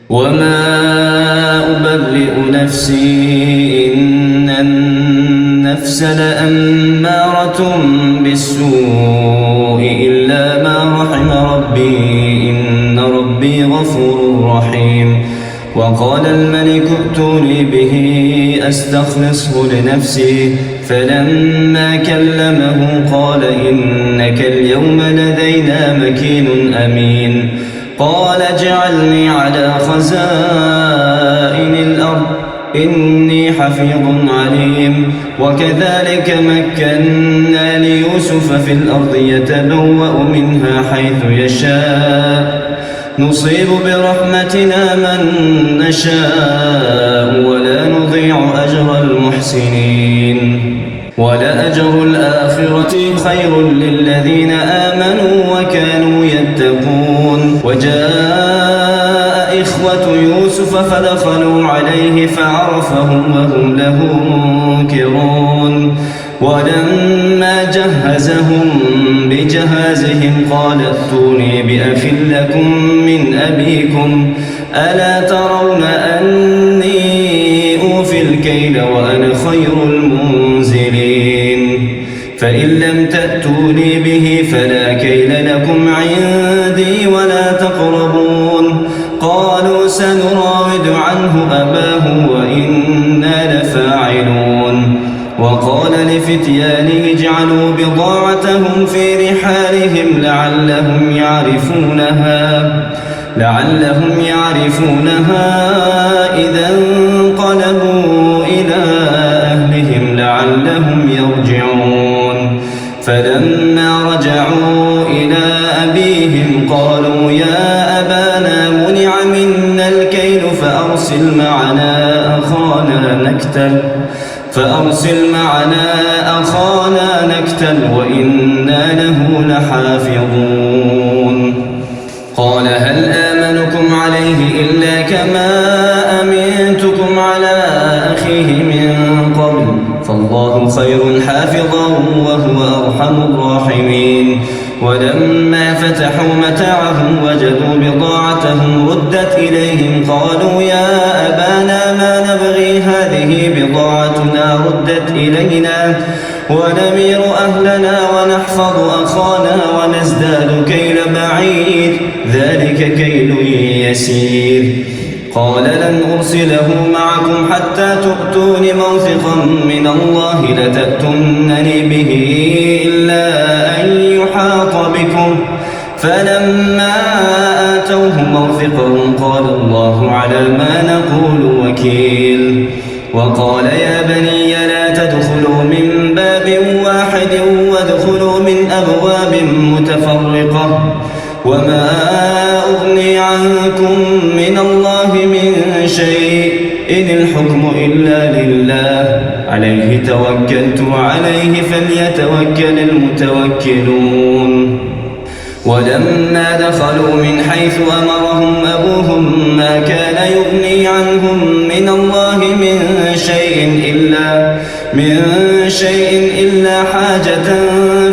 وما أبرئ نفسي إن النفس لأمارة بالسوء إلا ما رحم ربي إن ربي غفور رحيم. وقال الملك ائتوني به أستخلصه لنفسي فلما كلمه قال إنك اليوم لدينا مكين أمين. قال اجعلني على خزائن الأرض إني حفيظ عليم. وكذلك مكنا ليوسف في الأرض يتبوأ منها حيث يشاء نصيب برحمتنا من نشاء ولا نضيع أجر المحسنين. ولأجر الآخرة خير للذين آمنوا وكانوا يتقون. وجاء إخوة يوسف فدخلوا عليه فعرفهم وهم له منكرون. ولما جهزهم بجهازهم قال ائتوني بأخ لكم من أبيكم ألا ترون أني أوفي الكيل وأنا خير المنزلين. فإن لم تأتوني به فلا كيل لكم عندي ولا تقربون. قالوا سنراود عنه أباه وإنا لفاعلون. وقال لفتيانه اجعلوا بضاعتهم في رحالهم لعلهم يعرفونها إذا انقلبوا إلى أهلهم لعلهم يرجعون. فلما رجعوا إلى أبيهم قالوا يا أبانا منع منا الكيل فأرسل معنا أخانا نكتل وإنا له لحافظون. قال هل آمنكم عليه إلا كما أمنتكم على أخيه من قبل فالله خير حافظا وهو أرحم الراحمين. ولما فتحوا متاعهم وجدوا بضاعتهم ردت إليهم قالوا يا أبانا ما نبغي هذه بضاعتنا ردت إلينا ونمير أهلنا ونحفظ أخانا ونزداد كيل بعيد ذلك كيل يسير. قال لن أرسله معكم حتى تؤتون موثقا من الله لتأتونني به إلا أن يحاط بكم. فلما آتوه موثقهم قال الله على ما نقول وكيل. وقال يا بني لا تدخلوا من باب واحد وادخلوا من أبواب متفرقة وما أغني عنكم من الله من شيء إن الحكم إلا لله عليه توكلت وعليه فليتوكل المتوكلون. ولما دخلوا من حيث أمرهم أبوهم ما كان يغني عنهم من الله من شيء إلا حاجة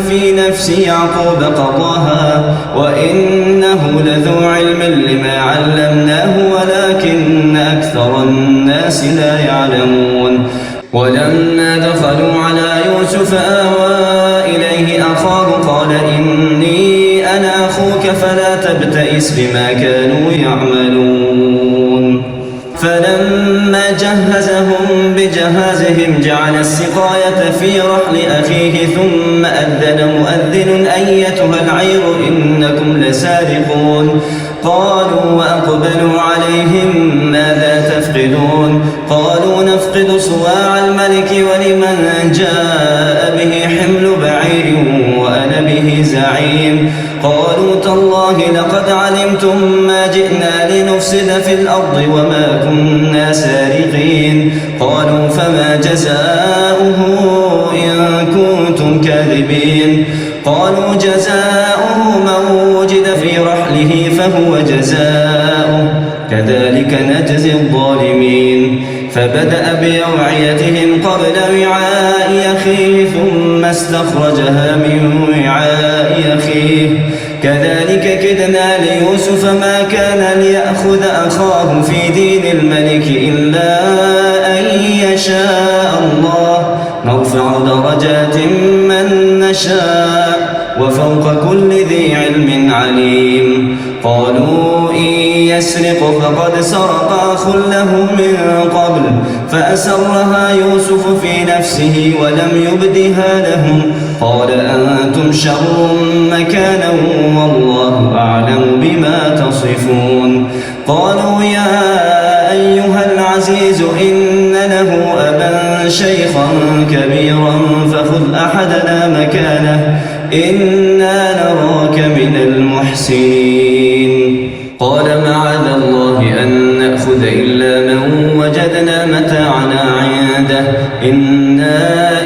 في نفس يعقوب قضاها وإنه لذو علم لما علمناه ولكن أكثر الناس لا يعلمون. ولما دخلوا على يوسف آوى إليه أخاه قال إني أنا أخوك فلا تبتئس بما كانوا يعملون. فلما جهزهم بجهازهم جعل السقاية في رحل أخيه ثم أذن مؤذن أيتها العير إنكم لسارقون. قالوا وأقبلوا عليهم ماذا تفقدون. قالوا نفقد صواع الملك ولمن جاء به حمل بعير وأنا به زعيم. قالوا تالله لقد علمتم ما جئنا لنفسد في الأرض وما كنا سارقين. قالوا فما جزاؤه إن كنتم كاذبين. قالوا جزاؤه من وجد في رحله فهو جزاؤه كذلك نجزي الظالمين. فبدأ بأوعيتهم قبل وعاء أخيه ثم استخرجها من وعاء أخيه كذلك كدنا ليوسف ما كان ليأخذ أخاه في دين الملك إلا أن يشاء الله نرفع درجات من نشاء وفوق كل ذي علم عليم. قالوا إن يسرق فقد سرق أخ له من قبل فأسرها يوسف في نفسه ولم يبدها لهم قال أنتم شر مكانا والله أعلم بما تصفون. قالوا يا أيها العزيز إن له أبا شيخا كبيرا فخذ أحدنا مكانه إنا نراك من المحسنين. قال معاذ الله أن نأخذ إلا من وجدنا متاعنا عنده إنا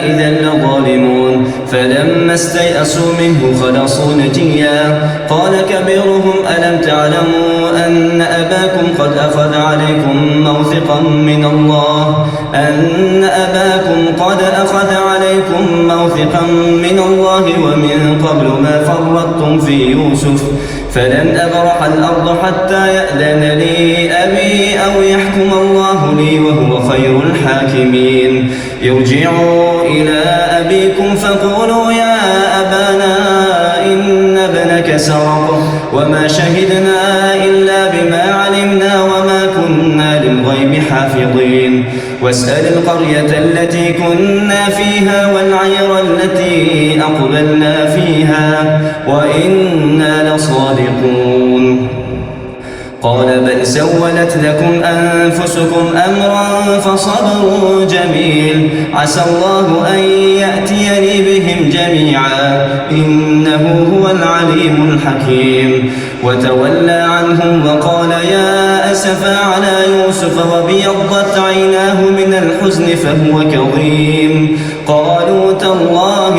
إذا لظالمون. فلما استيئسوا منه خلصوا نجيا قال كبيرهم ألم تعلموا أن أباكم قد أخذ عليكم موثقا من الله ومن قبل ما فرطتم في يوسف فلن أبرح الأرض حتى يأذن لي أبي أو يحكم الله لي وهو خير الحاكمين. ارجعوا إلى أبيكم فقولوا يا أبانا إن ابنك سرق وما شهدنا إلا بما علمنا وما كنا للغيب حافظين. واسأل القرية التي كنا فيها والعير التي أقبلنا فيها وإنا لصادقون. قال بل سولت لكم أنفسكم أمرا فصبر جميل عسى الله أن يأتيني بهم جميعا إنه هو العليم الحكيم. وتولى عنهم وقال يا أسفا على يوسف وابيضت عيناه من الحزن فهو كظيم. قالوا تالله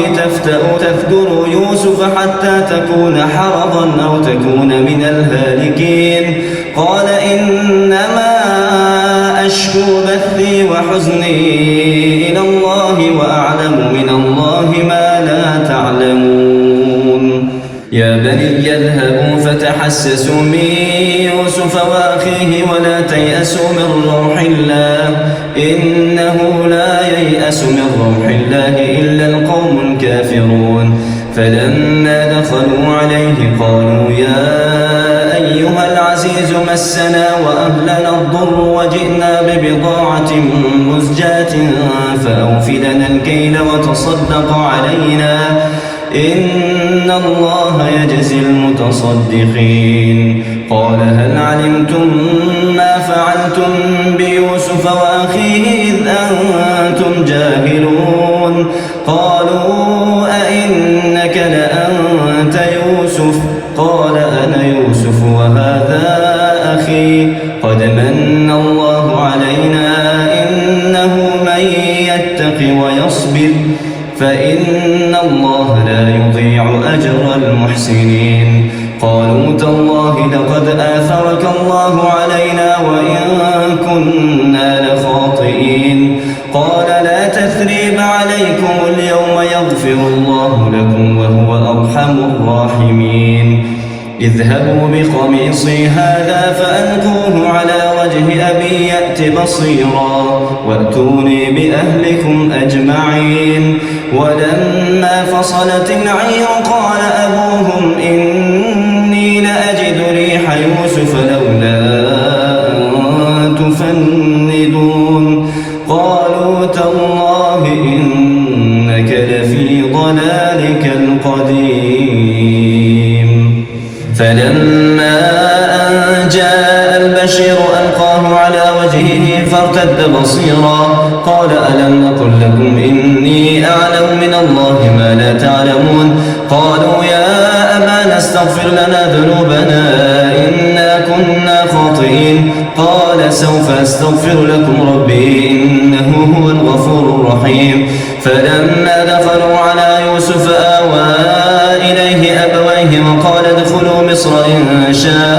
تذكر يوسف حتى تكون حرضا أو تكون من الهالكين. قال إنما أشكو بثي وحزني إلى الله وأعلم من الله ما لا تعلمون. يا بني اذهبوا فتحسسوا من يوسف وأخيه ولا تيأسوا من روح الله إنه لا ييأس من روح الله إلا القوم الكافرون. فلما دخلوا عليه قالوا يا أيها العزيز مسنا وأهلنا الضر وجئنا ببضاعة مزجاة فأوف لنا الكيل وتصدق علينا إن الله يجزي المتصدقين. قال هل علمتم ما فعلتم بيوسف وأخيه إذ أنتم جاهلون. قالوا أئنك لأنت يوسف قال أنا يوسف وهذا أخي قد من الله علينا إنه من يتق ويصبر فإن الله لا يضيع أجر المحسنين. قالوا تالله لقد آثرك الله علينا وإن كنا لخاطئين. قال لا تثريب عليكم اليوم يغفر الله لكم وهو أرحم الراحمين. اذهبوا بقميصي هذا فألقوه على وجه أبي يأت بصيرا وأتوني بأهلكم أجمعين. ولما فصلت العير قال أبوهم إني لأجد ريح يوسف لولا أن تفندون. قالوا تالله إنك لفي ضلالك القديم. فلما أن جاء البشير ألقاه على وجهه فارتد بصيرا قال ألم نقل لكم إني أعلم من الله ما لا تعلمون. قالوا يا أبانا استغفر لنا ذنوبنا إنا كنا خاطئين. قال سوف أستغفر لكم ربي إنه هو الغفور الرحيم. فلما دخلوا على يوسف آوى إليه أبويه وقال ادخلوا مصر إن شاء